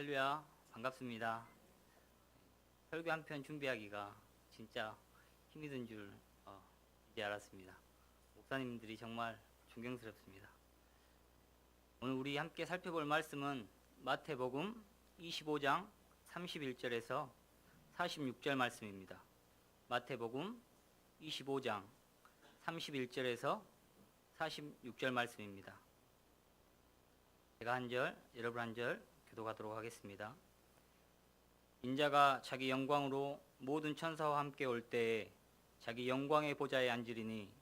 할렐루야, 반갑습니다. 설교 한 편 준비하기가 진짜 힘이 든 줄 이제 알았습니다. 목사님들이 정말 존경스럽습니다. 오늘 우리 함께 살펴볼 말씀은 마태복음 25장 31절에서 46절 말씀입니다. 마태복음 25장 31절에서 46절 말씀입니다. 제가 한 절, 여러분 한 절 교독하도록 하겠습니다. 인자가 자기 영광으로 모든 천사와 함께 올 때에 자기 영광의 보좌에 앉으리니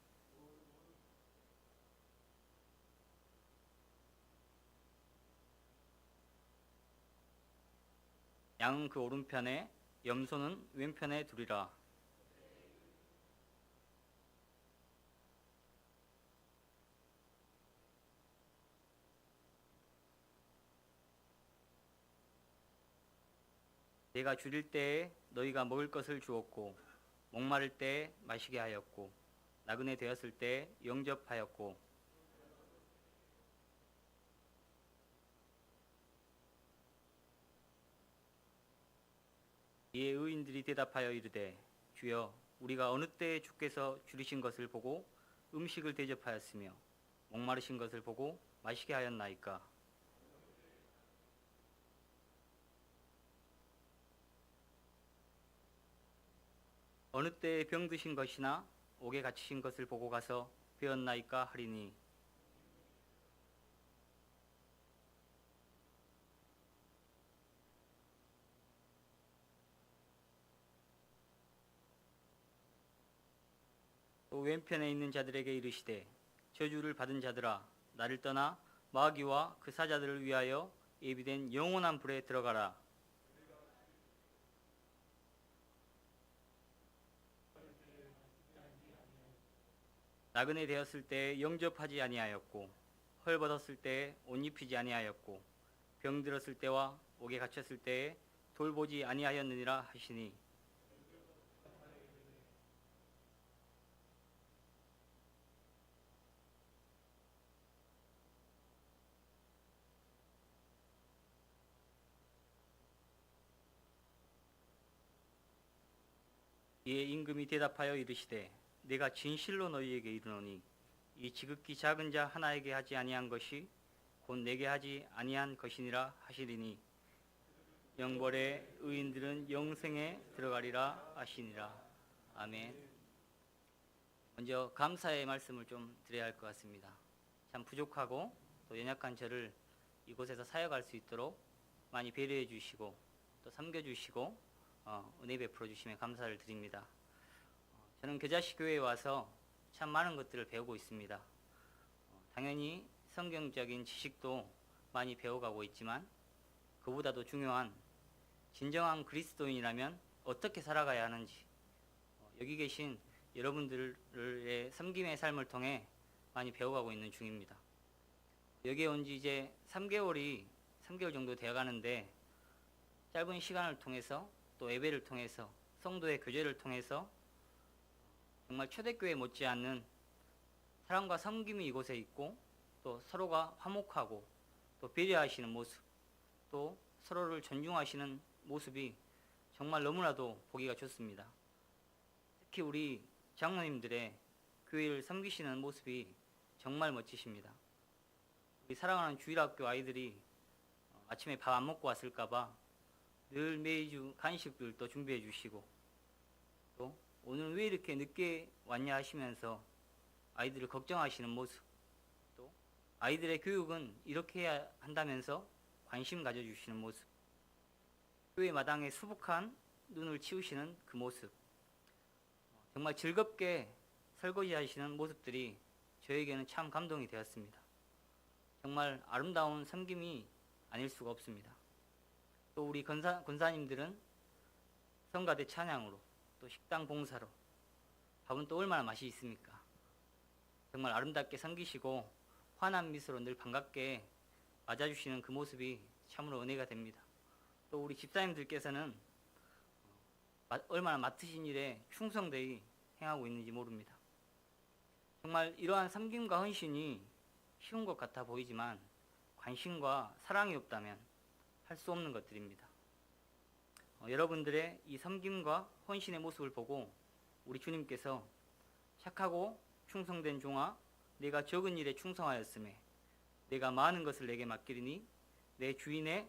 양은 그 오른편에 염소는 왼편에 두리라. 내가 줄일 때에 너희가 먹을 것을 주었고 목마를 때에 마시게 하였고 나그네 되었을 때에 영접하였고 이에 의인들이 대답하여 이르되 주여 우리가 어느 때에 주께서 줄이신 것을 보고 음식을 대접하였으며 목마르신 것을 보고 마시게 하였나이까. 어느 때에 병드신 것이나 옥에 갇히신 것을 보고 가서 배웠나이까 하리니 또 왼편에 있는 자들에게 이르시되 저주를 받은 자들아 나를 떠나 마귀와 그 사자들을 위하여 예비된 영원한 불에 들어가라. 나그네 되었을 때에 영접하지 아니하였고 헐벗었을 때에 옷 입히지 아니하였고 병들었을 때와 옥에 갇혔을 때에 돌보지 아니하였느니라 하시니 이에 임금이 대답하여 이르시되 내가 진실로 너희에게 이르노니 이 지극히 작은 자 하나에게 하지 아니한 것이 곧 내게 하지 아니한 것이니라 하시리니 영벌의 의인들은 영생에 들어가리라 하시니라. 아멘. 먼저 감사의 말씀을 좀 드려야 할 것 같습니다. 참 부족하고 또 연약한 저를 이곳에서 사역할 수 있도록 많이 배려해 주시고 또 섬겨주시고 은혜 베풀어 주시면 감사를 드립니다. 저는 겨자씨 교회에 와서 참 많은 것들을 배우고 있습니다. 당연히 성경적인 지식도 많이 배워가고 있지만 그보다도 중요한 진정한 그리스도인이라면 어떻게 살아가야 하는지 여기 계신 여러분들의 섬김의 삶을 통해 많이 배워가고 있는 중입니다. 여기에 온 지 이제 3개월 정도 되어가는데 짧은 시간을 통해서 또 예배를 통해서 성도의 교제를 통해서 정말 초대교회 못지않는 사랑과 섬김이 이곳에 있고 또 서로가 화목하고 또 배려하시는 모습 또 서로를 존중하시는 모습이 정말 너무나도 보기가 좋습니다. 특히 우리 장로님들의 교회를 섬기시는 모습이 정말 멋지십니다. 우리 사랑하는 주일학교 아이들이 아침에 밥 안 먹고 왔을까봐 늘 매주 간식들도 준비해 주시고 또 오늘 왜 이렇게 늦게 왔냐 하시면서 아이들을 걱정하시는 모습 또 아이들의 교육은 이렇게 해야 한다면서 관심 가져주시는 모습 교회 마당에 수북한 눈을 치우시는 그 모습 정말 즐겁게 설거지 하시는 모습들이 저에게는 참 감동이 되었습니다. 정말 아름다운 섬김이 아닐 수가 없습니다. 또 우리 권사님들은 성가대 찬양으로 또 식당 봉사로 밥은 또 얼마나 맛이 있습니까? 정말 아름답게 섬기시고 환한 미소로 늘 반갑게 맞아주시는 그 모습이 참으로 은혜가 됩니다. 또 우리 집사님들께서는 얼마나 맡으신 일에 충성되이 행하고 있는지 모릅니다. 정말 이러한 섬김과 헌신이 쉬운 것 같아 보이지만 관심과 사랑이 없다면 할 수 없는 것들입니다. 여러분들의 이 섬김과 헌신의 모습을 보고 우리 주님께서 착하고 충성된 종아, 내가 적은 일에 충성하였음에 내가 많은 것을 내게 맡기리니 내 주인의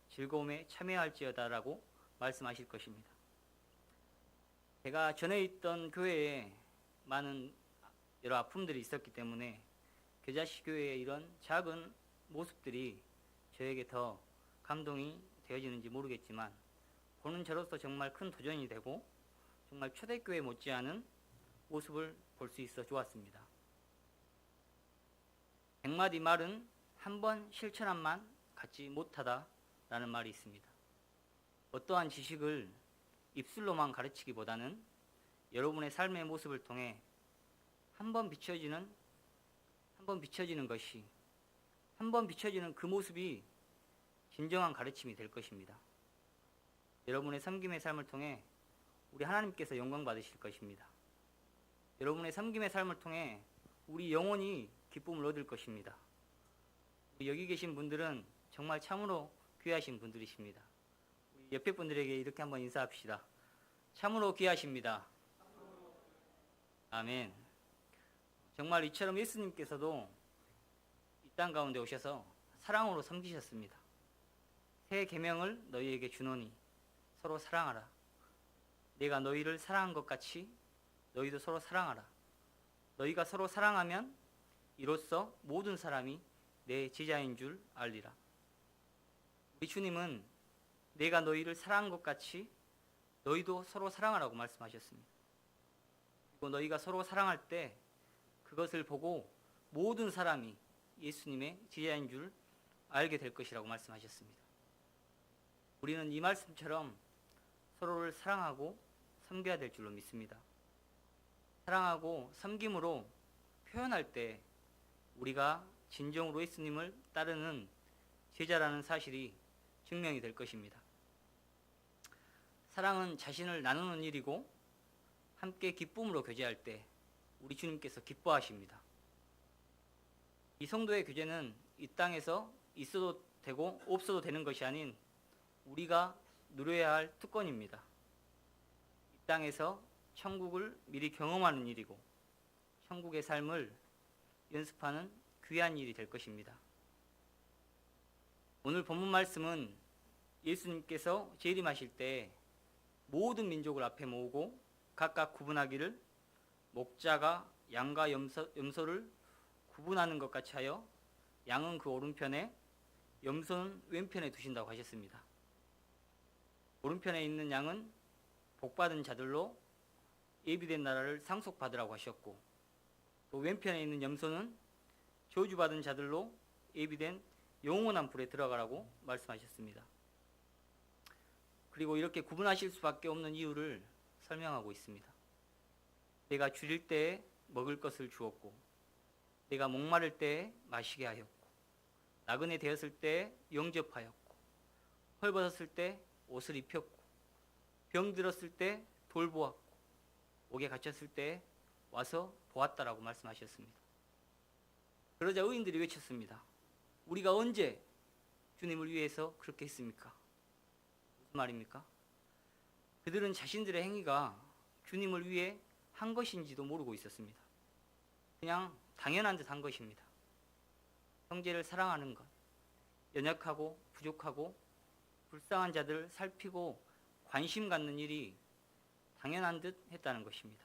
즐거움에 참여할지어다라고 말씀하실 것입니다. 제가 전에 있던 교회에 많은 여러 아픔들이 있었기 때문에 겨자씨 교회의 이런 작은 모습들이 저에게 더 감동이 되어지는지 모르겠지만 보는 저로서 정말 큰 도전이 되고 정말 초대교회 못지않은 모습을 볼 수 있어 좋았습니다. 100마디 말은 한 번 실천함만 갖지 못하다라는 말이 있습니다. 어떠한 지식을 입술로만 가르치기보다는 여러분의 삶의 모습을 통해 한 번 비춰지는 것이, 한 번 비춰지는 그 모습이 진정한 가르침이 될 것입니다. 여러분의 섬김의 삶을 통해 우리 하나님께서 영광 받으실 것입니다. 여러분의 섬김의 삶을 통해 우리 영혼이 기쁨을 얻을 것입니다. 여기 계신 분들은 정말 참으로 귀하신 분들이십니다. 우리 옆에 분들에게 이렇게 한번 인사합시다. 참으로 귀하십니다. 아멘. 정말 이처럼 예수님께서도 이 땅 가운데 오셔서 사랑으로 섬기셨습니다. 새 계명을 너희에게 주노니 서로 사랑하라. 내가 너희를 사랑한 것 같이 너희도 서로 사랑하라. 너희가 서로 사랑하면 이로써 모든 사람이 내 제자인 줄 알리라. 우리 주님은 내가 너희를 사랑한 것 같이 너희도 서로 사랑하라고 말씀하셨습니다. 그리고 너희가 서로 사랑할 때 그것을 보고 모든 사람이 예수님의 제자인 줄 알게 될 것이라고 말씀하셨습니다. 우리는 이 말씀처럼 서로를 사랑하고 섬겨야 될 줄로 믿습니다. 사랑하고 섬김으로 표현할 때 우리가 진정으로 예수님을 따르는 제자라는 사실이 증명이 될 것입니다. 사랑은 자신을 나누는 일이고 함께 기쁨으로 교제할 때 우리 주님께서 기뻐하십니다. 이 성도의 교제는 이 땅에서 있어도 되고 없어도 되는 것이 아닌 우리가 누려야 할 특권입니다. 이 땅에서 천국을 미리 경험하는 일이고 천국의 삶을 연습하는 귀한 일이 될 것입니다. 오늘 본문 말씀은 예수님께서 재림하실 때 모든 민족을 앞에 모으고 각각 구분하기를 목자가 양과 염소를 구분하는 것 같이 하여 양은 그 오른편에 염소는 왼편에 두신다고 하셨습니다. 오른편에 있는 양은 복받은 자들로 예비된 나라를 상속받으라고 하셨고 또 왼편에 있는 염소는 저주받은 자들로 예비된 영원한 불에 들어가라고 말씀하셨습니다. 그리고 이렇게 구분하실 수밖에 없는 이유를 설명하고 있습니다. 내가 줄일 때에 먹을 것을 주었고 내가 목마를 때에 마시게 하였고 나그네 되었을 때에 영접하였고 헐벗었을 때 옷을 입혔고 병들었을 때 돌보았고 옥에 갇혔을 때 와서 보았다라고 말씀하셨습니다. 그러자 의인들이 외쳤습니다. 우리가 언제 주님을 위해서 그렇게 했습니까? 무슨 말입니까? 그들은 자신들의 행위가 주님을 위해 한 것인지도 모르고 있었습니다. 그냥 당연한 듯 한 것입니다. 형제를 사랑하는 것, 연약하고 부족하고 불쌍한 자들을 살피고 관심 갖는 일이 당연한 듯 했다는 것입니다.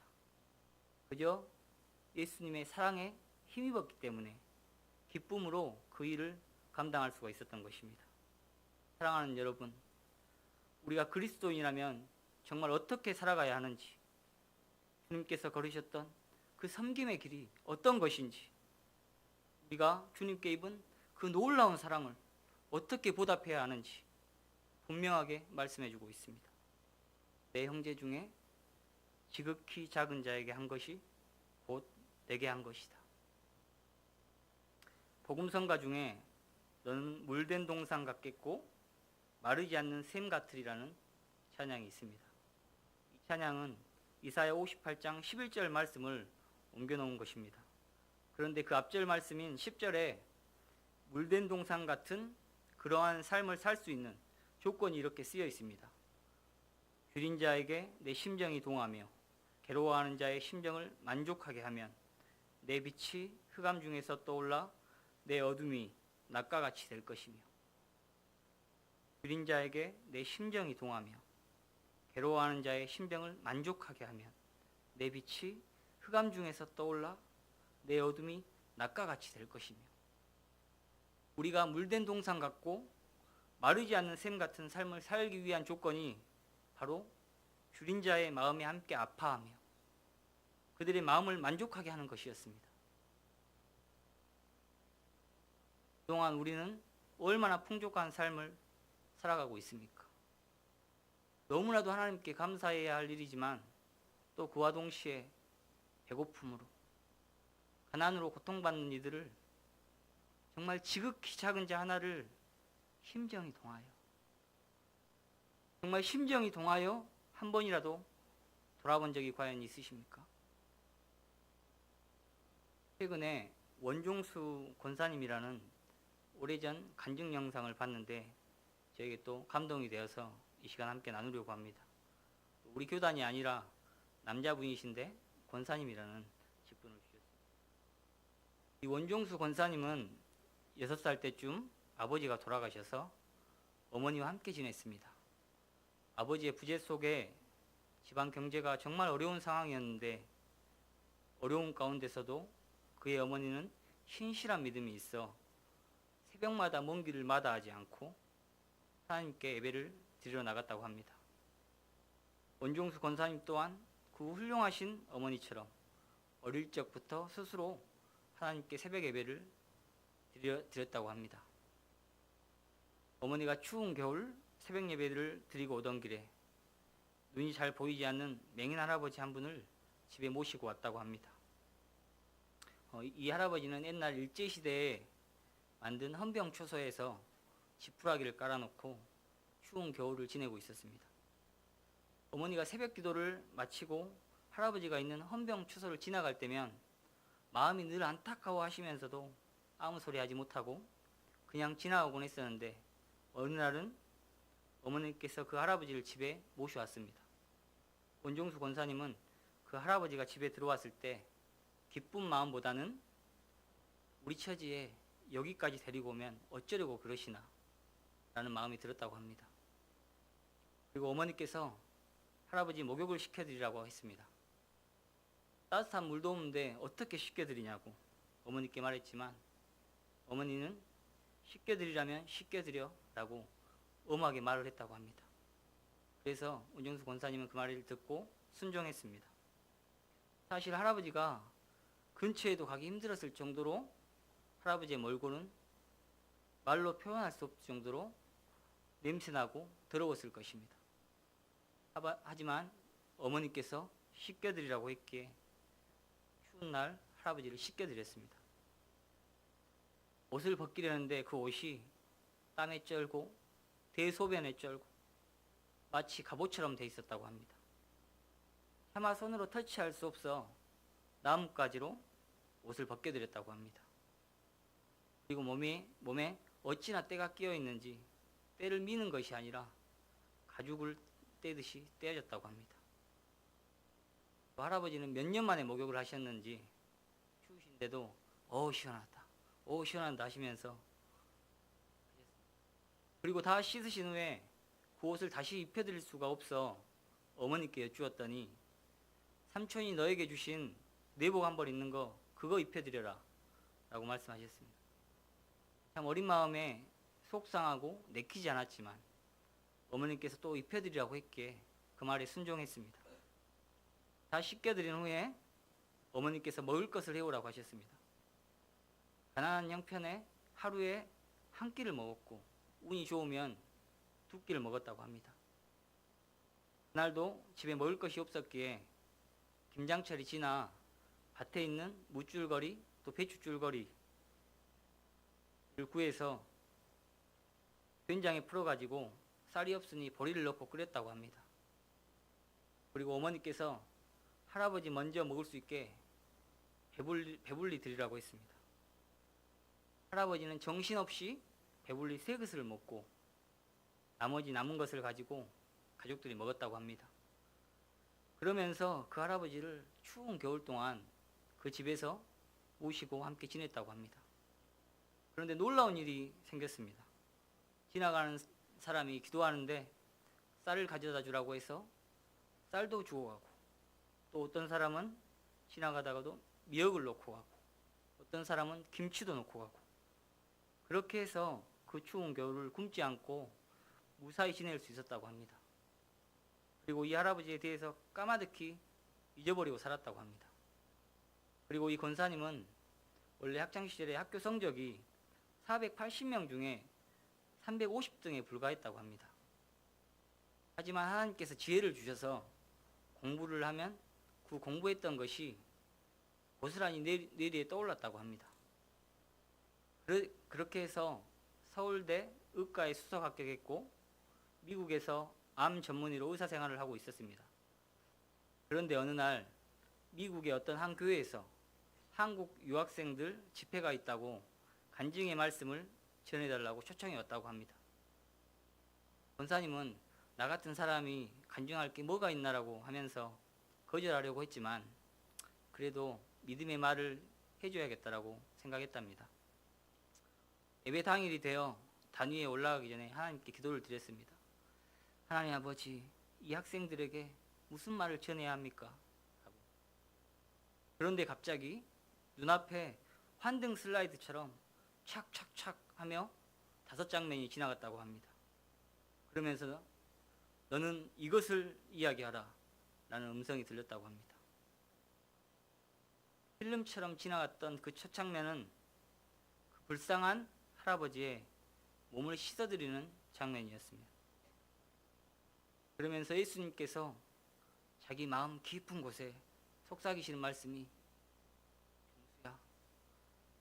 그저 예수님의 사랑에 힘입었기 때문에 기쁨으로 그 일을 감당할 수가 있었던 것입니다. 사랑하는 여러분, 우리가 그리스도인이라면 정말 어떻게 살아가야 하는지, 주님께서 걸으셨던 그 섬김의 길이 어떤 것인지, 우리가 주님께 입은 그 놀라운 사랑을 어떻게 보답해야 하는지 분명하게 말씀해주고 있습니다. 내 형제 중에 지극히 작은 자에게 한 것이 곧 내게 한 것이다. 복음성가 중에 너는 물된 동상 같겠고 마르지 않는 샘 같으리라는 찬양이 있습니다. 이 찬양은 이사야 58장 11절 말씀을 옮겨놓은 것입니다. 그런데 그 앞절 말씀인 10절에 물된 동상 같은 그러한 삶을 살 수 있는 조건이 이렇게 쓰여 있습니다. 줄인 자에게 내 심정이 동하며 괴로워하는 자의 심정을 만족하게 하면 내 빛이 흑암 중에서 떠올라 내 어둠이 낮과 같이 될 것이며, 줄인 자에게 내 심정이 동하며 괴로워하는 자의 심정을 만족하게 하면 내 빛이 흑암 중에서 떠올라 내 어둠이 낮과 같이 될 것이며, 우리가 물된 동상 같고 마르지 않는 샘 같은 삶을 살기 위한 조건이 바로 줄인 자의 마음에 함께 아파하며 그들의 마음을 만족하게 하는 것이었습니다. 그동안 우리는 얼마나 풍족한 삶을 살아가고 있습니까? 너무나도 하나님께 감사해야 할 일이지만 또 그와 동시에 배고픔으로, 가난으로 고통받는 이들을 정말 지극히 작은 자 하나를 심정이 동하여, 정말 심정이 동하여 한 번이라도 돌아본 적이 과연 있으십니까? 최근에 원종수 권사님이라는 오래전 간증 영상을 봤는데 저에게 또 감동이 되어서 이 시간 함께 나누려고 합니다. 우리 교단이 아니라 남자분이신데 권사님이라는 직분을 주셨습니다. 이 원종수 권사님은 6살 때쯤 아버지가 돌아가셔서 어머니와 함께 지냈습니다. 아버지의 부재 속에 집안 경제가 정말 어려운 상황이었는데 어려운 가운데서도 그의 어머니는 신실한 믿음이 있어 새벽마다 먼 길을 마다하지 않고 하나님께 예배를 드리러 나갔다고 합니다. 원종수 권사님 또한 그 훌륭하신 어머니처럼 어릴 적부터 스스로 하나님께 새벽 예배를 드렸다고 합니다. 어머니가 추운 겨울 새벽 예배를 드리고 오던 길에 눈이 잘 보이지 않는 맹인 할아버지 한 분을 집에 모시고 왔다고 합니다. 이 할아버지는 옛날 일제시대에 만든 헌병초소에서 지푸라기를 깔아놓고 추운 겨울을 지내고 있었습니다. 어머니가 새벽 기도를 마치고 할아버지가 있는 헌병초소를 지나갈 때면 마음이 늘 안타까워 하시면서도 아무 소리 하지 못하고 그냥 지나가곤 했었는데 어느 날은 어머니께서 그 할아버지를 집에 모셔왔습니다. 원종수 권사님은 그 할아버지가 집에 들어왔을 때 기쁜 마음보다는 우리 처지에 여기까지 데리고 오면 어쩌려고 그러시나 라는 마음이 들었다고 합니다. 그리고 어머니께서 할아버지 목욕을 시켜드리라고 했습니다. 따뜻한 물도 없는데 어떻게 시켜드리냐고 어머니께 말했지만 어머니는 시켜드리라면 시켜드려 라고 엄하게 말을 했다고 합니다. 그래서 원종수 권사님은 그 말을 듣고 순종했습니다. 사실 할아버지가 근처에도 가기 힘들었을 정도로 할아버지의 몰골은 말로 표현할 수 없을 정도로 냄새나고 더러웠을 것입니다. 하지만 어머니께서 씻겨드리라고 했기에 추운 날 할아버지를 씻겨드렸습니다. 옷을 벗기려는데 그 옷이 땀에 쩔고 대소변에 쩔고 마치 갑옷처럼 돼 있었다고 합니다. 차마 손으로 터치할 수 없어 나뭇가지로 옷을 벗겨드렸다고 합니다. 그리고 몸에 어찌나 때가 끼어 있는지 때를 미는 것이 아니라 가죽을 떼듯이 떼어졌다고 합니다. 그 할아버지는 몇 년 만에 목욕을 하셨는지 추우신데도 시원하다, 시원하다 하시면서 그리고 다 씻으신 후에 그 옷을 다시 입혀드릴 수가 없어 어머니께 여쭈었더니 삼촌이 너에게 주신 내복 한 벌 있는 거 그거 입혀드려라 라고 말씀하셨습니다. 참 어린 마음에 속상하고 내키지 않았지만 어머니께서 또 입혀드리라고 했기에 그 말에 순종했습니다. 다 씻겨드린 후에 어머니께서 먹을 것을 해오라고 하셨습니다. 가난한 형편에 하루에 한 끼를 먹었고 운이 좋으면 2끼를 먹었다고 합니다. 그날도 집에 먹을 것이 없었기에 김장철이 지나 밭에 있는 무줄거리 또 배추줄거리를 구해서 된장에 풀어가지고 쌀이 없으니 보리를 넣고 끓였다고 합니다. 그리고 어머니께서 할아버지 먼저 먹을 수 있게 배불리 드리라고 했습니다. 할아버지는 정신없이 배불리 새 그릇을 먹고 나머지 남은 것을 가지고 가족들이 먹었다고 합니다. 그러면서 그 할아버지를 추운 겨울 동안 그 집에서 모시고 함께 지냈다고 합니다. 그런데 놀라운 일이 생겼습니다. 지나가는 사람이 기도하는데 쌀을 가져다 주라고 해서 쌀도 주고 가고, 또 어떤 사람은 지나가다가도 미역을 놓고 가고, 어떤 사람은 김치도 놓고 가고, 그렇게 해서 그 추운 겨울을 굶지 않고 무사히 지낼 수 있었다고 합니다. 그리고 이 할아버지에 대해서 까마득히 잊어버리고 살았다고 합니다. 그리고 이 권사님은 원래 학창시절에 학교 성적이 480명 중에 350등에 불과했다고 합니다. 하지만 하나님께서 지혜를 주셔서 공부를 하면 그 공부했던 것이 고스란히 뇌리에 떠올랐다고 합니다. 그렇게 해서 서울대 의과에 수석 합격했고 미국에서 암 전문의로 의사 생활을 하고 있었습니다. 그런데 어느 날 미국의 어떤 한 교회에서 한국 유학생들 집회가 있다고 간증의 말씀을 전해달라고 초청이 왔다고 합니다. 권사님은 나 같은 사람이 간증할 게 뭐가 있나라고 하면서 거절하려고 했지만 그래도 믿음의 말을 해줘야겠다라고 생각했답니다. 예배 당일이 되어 단위에 올라가기 전에 하나님께 기도를 드렸습니다. 하나님 아버지, 이 학생들에게 무슨 말을 전해야 합니까? 그런데 갑자기 눈앞에 환등 슬라이드처럼 착착착 하며 5장면이 지나갔다고 합니다. 그러면서 너는 이것을 이야기하라 라는 음성이 들렸다고 합니다. 필름처럼 지나갔던 그 첫 장면은 그 불쌍한 할아버지의 몸을 씻어드리는 장면이었습니다. 그러면서 예수님께서 자기 마음 깊은 곳에 속삭이시는 말씀이, 종수야,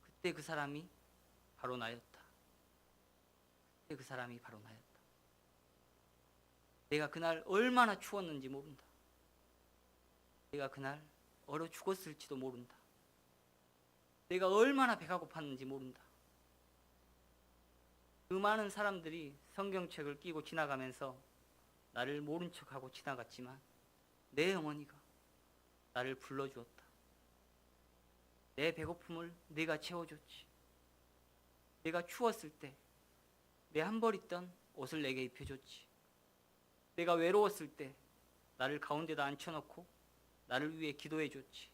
그때 그 사람이 바로 나였다. 그때 그 사람이 바로 나였다. 내가 그날 얼마나 추웠는지 모른다. 내가 그날 얼어 죽었을지도 모른다. 내가 얼마나 배가 고팠는지 모른다. 그 많은 사람들이 성경책을 끼고 지나가면서 나를 모른 척하고 지나갔지만 내 어머니가 나를 불러주었다. 내 배고픔을 네가 채워줬지. 내가 추웠을 때 내 한 벌 있던 옷을 내게 입혀줬지. 내가 외로웠을 때 나를 가운데다 앉혀놓고 나를 위해 기도해줬지.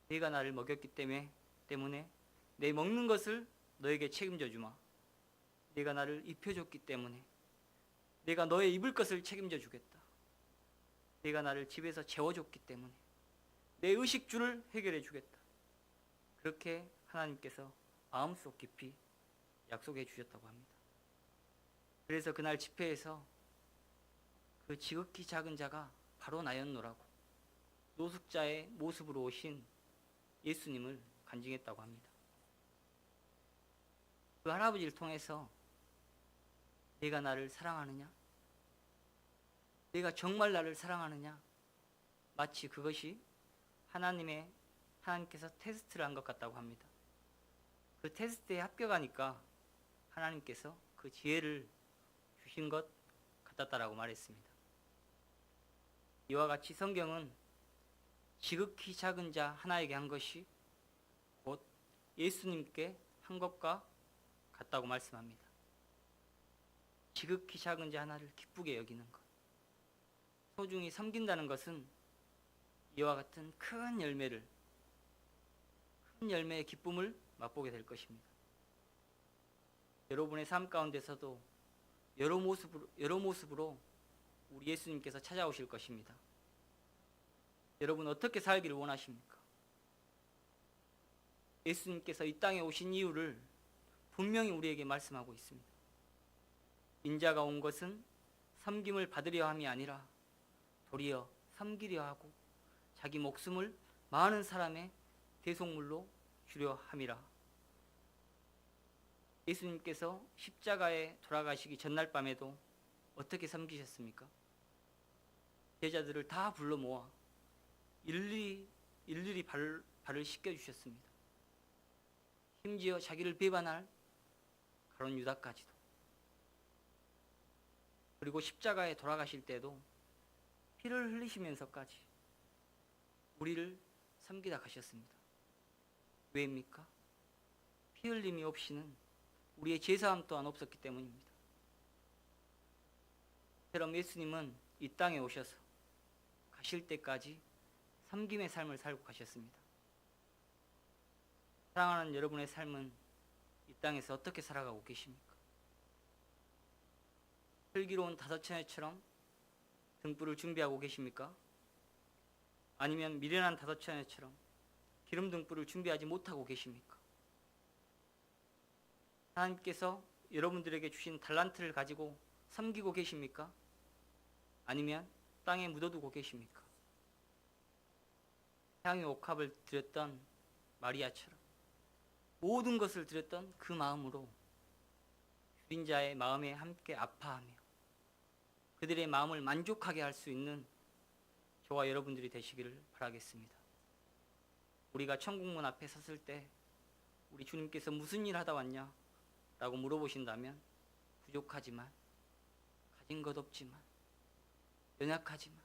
네가 나를 먹였기 때문에 내 먹는 것을 너에게 책임져 주마. 네가 나를 입혀줬기 때문에 내가 너의 입을 것을 책임져 주겠다. 네가 나를 집에서 재워줬기 때문에 내 의식주를 해결해 주겠다. 그렇게 하나님께서 마음속 깊이 약속해 주셨다고 합니다. 그래서 그날 집회에서 그 지극히 작은 자가 바로 나였노라고 노숙자의 모습으로 오신 예수님을 간증했다고 합니다. 그 할아버지를 통해서 내가 나를 사랑하느냐? 내가 정말 나를 사랑하느냐? 마치 그것이 하나님께서 테스트를 한 것 같다고 합니다. 그 테스트에 합격하니까 하나님께서 그 지혜를 주신 것 같았다라고 말했습니다. 이와 같이 성경은 지극히 작은 자 하나에게 한 것이 곧 예수님께 한 것과 같다고 말씀합니다. 지극히 작은 자 하나를 기쁘게 여기는 것, 소중히 섬긴다는 것은 이와 같은 큰 열매의 기쁨을 맛보게 될 것입니다. 여러분의 삶 가운데서도 여러 모습으로 우리 예수님께서 찾아오실 것입니다. 여러분 어떻게 살기를 원하십니까? 예수님께서 이 땅에 오신 이유를 분명히 우리에게 말씀하고 있습니다. 인자가 온 것은 섬김을 받으려 함이 아니라 도리어 섬기려 하고 자기 목숨을 많은 사람의 대속물로 주려 함이라. 예수님께서 십자가에 돌아가시기 전날 밤에도 어떻게 섬기셨습니까? 제자들을 다 불러 모아 일일이 발을 씻겨주셨습니다. 심지어 자기를 배반할 가룟 유다까지도. 그리고 십자가에 돌아가실 때도 피를 흘리시면서까지 우리를 섬기다 가셨습니다. 왜입니까? 피 흘림이 없이는 우리의 제사함 또한 없었기 때문입니다. 그럼 예수님은 이 땅에 오셔서 가실 때까지 섬김의 삶을 살고 가셨습니다. 사랑하는 여러분의 삶은 이 땅에서 어떻게 살아가고 계십니까? 슬기로운 다섯 처녀처럼 등불을 준비하고 계십니까? 아니면 미련한 다섯 처녀처럼 기름 등불을 준비하지 못하고 계십니까? 하나님께서 여러분들에게 주신 달란트를 가지고 섬기고 계십니까? 아니면 땅에 묻어두고 계십니까? 향유 옥합을 드렸던 마리아처럼 모든 것을 드렸던 그 마음으로 줄인 자의 마음에 함께 아파하며 그들의 마음을 만족하게 할 수 있는 저와 여러분들이 되시기를 바라겠습니다. 우리가 천국문 앞에 섰을 때 우리 주님께서 무슨 일 하다 왔냐? 라고 물어보신다면 부족하지만, 가진 것 없지만, 연약하지만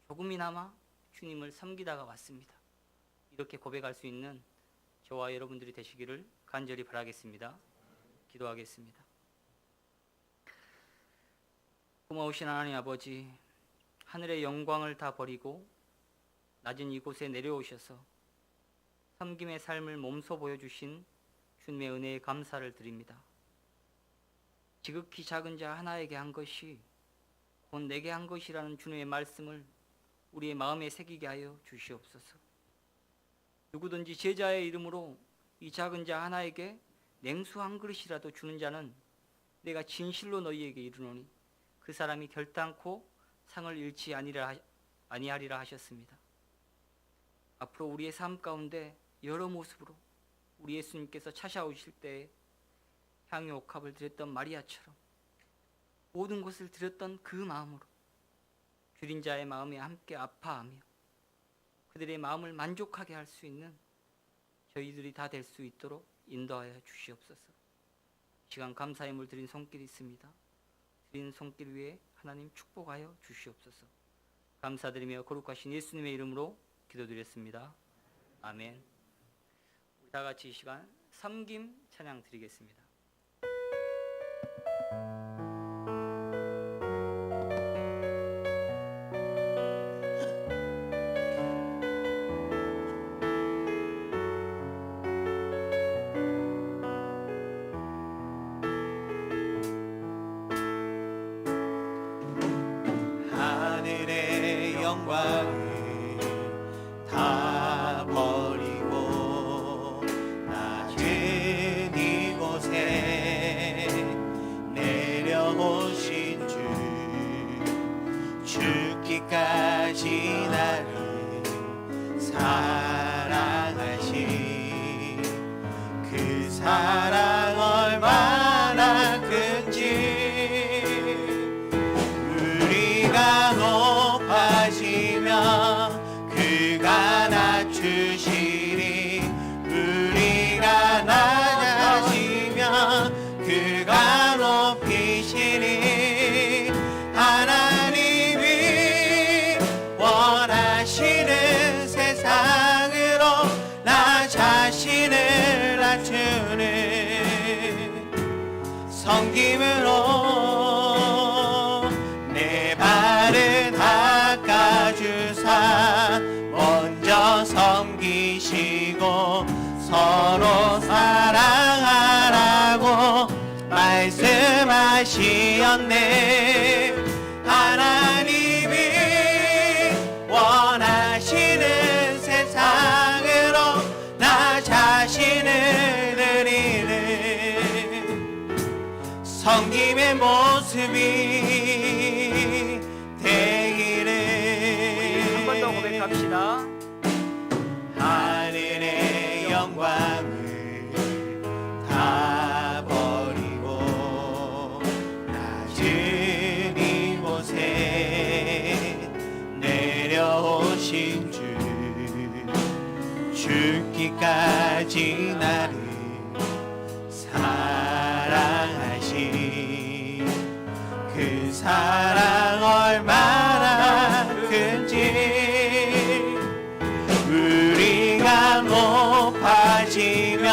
조금이나마 주님을 섬기다가 왔습니다. 이렇게 고백할 수 있는 저와 여러분들이 되시기를 간절히 바라겠습니다. 기도하겠습니다. 고마우신 하나님 아버지, 하늘의 영광을 다 버리고 낮은 이곳에 내려오셔서 섬김의 삶을 몸소 보여주신 주님의 은혜에 감사를 드립니다. 지극히 작은 자 하나에게 한 것이 곧 내게 한 것이라는 주님의 말씀을 우리의 마음에 새기게 하여 주시옵소서. 누구든지 제자의 이름으로 이 작은 자 하나에게 냉수 한 그릇이라도 주는 자는 내가 진실로 너희에게 이르노니 그 사람이 결단코 상을 잃지 아니하리라 하셨습니다. 앞으로 우리의 삶 가운데 여러 모습으로 우리 예수님께서 찾아오실 때 향유 옥합을 드렸던 마리아처럼 모든 것을 드렸던 그 마음으로 줄인 자의 마음에 함께 아파하며 그들의 마음을 만족하게 할 수 있는 저희들이 다 될 수 있도록 인도하여 주시옵소서. 시간 감사의 물 드린 손길이 있습니다. 드린 손길 위에 하나님 축복하여 주시옵소서. 감사드리며 거룩하신 예수님의 이름으로 기도드렸습니다. 아멘. 우리 다 같이 이 시간 섬김 찬양 드리겠습니다. 하늘의 영광을 다 버리고 낮은 이곳에 내려오신 주, 죽기까지 나를 사랑하신 그 사랑 얼마나 큰지 우리가 높아지며 그가 낮추시리. 우리가 낮아지며 그가 높이시리. 하나님이 원하시는 세상으로 나 자신을 낮추는 섬김으로 내 발을 닦아주사 먼저 섬기시고 서로 사랑하라고 말씀하시었네. 하나님이 원하시는 세상으로 나 자신을 드리는 섬김의 모습이 되기를. 한 번 더 고백합시다. 하늘의 영광을 다 버리고 낮은 이곳에 내려오신 주, 죽기까지 나를 사랑하신 그 사랑 얼마나 큰지 우리가 높아지면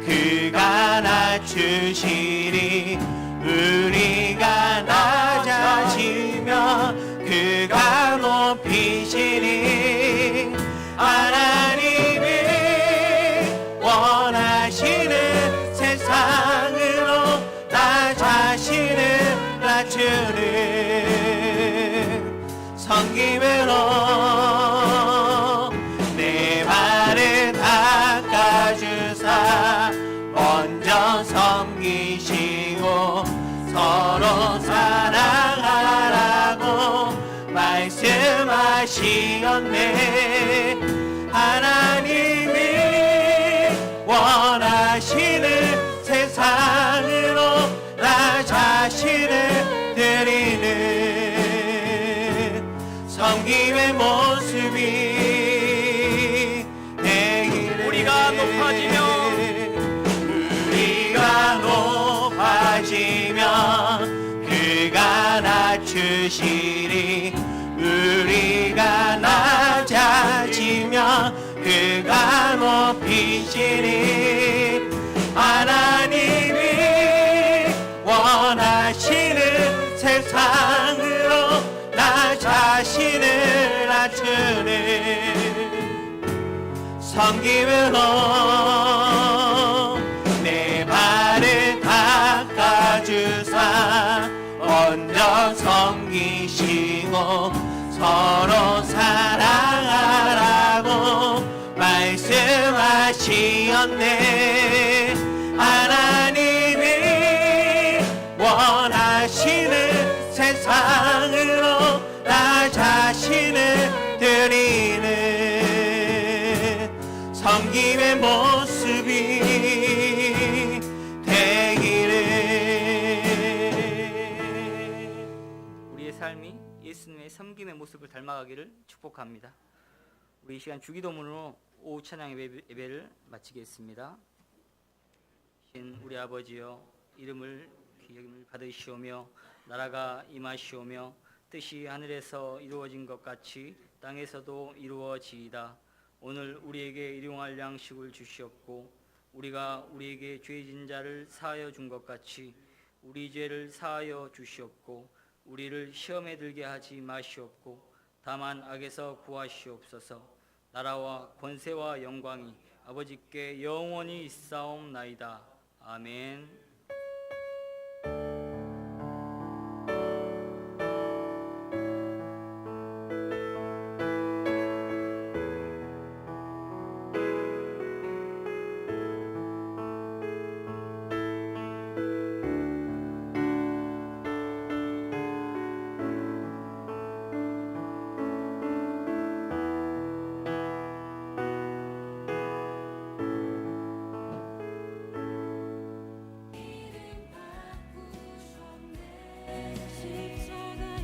그가 낮추시리 우리가 낮아지면 그가 높이시리 하나님이 원하시는 세상으로 나 자신을 낮추는 섬김으로 내 발을 닦아주사 먼저 섬기시고 서로 사랑하라고 말씀하시었네 하나님이 원하시는 세상으로 나 자신을 드리는 섬김의 모습이 되기를 우리가 높아지면 그가 낮추시리 우리가 낮아지면 그가 높이시리 하나님이 원하시는 세상으로 나 자신을 낮추는 섬김으로 내 발을 닦아주사 먼저 섬기시고 서로 사랑하라고 말씀하시었네 하나님이 원하시는 세상으로 나 자신을 드리는 섬김의 모습이 우리의 삶이 예수님의 섬김의 모습을 닮아가기를 축복합니다. 우리 이 시간 주기도문으로 오후 찬양 예배를 마치겠습니다. 신 우리 아버지여 이름을 귀여김을 받으시오며 나라가 임하시오며 뜻이 하늘에서 이루어진 것 같이 땅에서도 이루어지이다. 오늘 우리에게 일용할 양식을 주시옵고 우리가 우리에게 죄진 자를 사하여 준 것 같이 우리 죄를 사하여 주시옵고 우리를 시험에 들게 하지 마시옵고 다만 악에서 구하시옵소서. 나라와 권세와 영광이 아버지께 영원히 있사옵나이다. 아멘.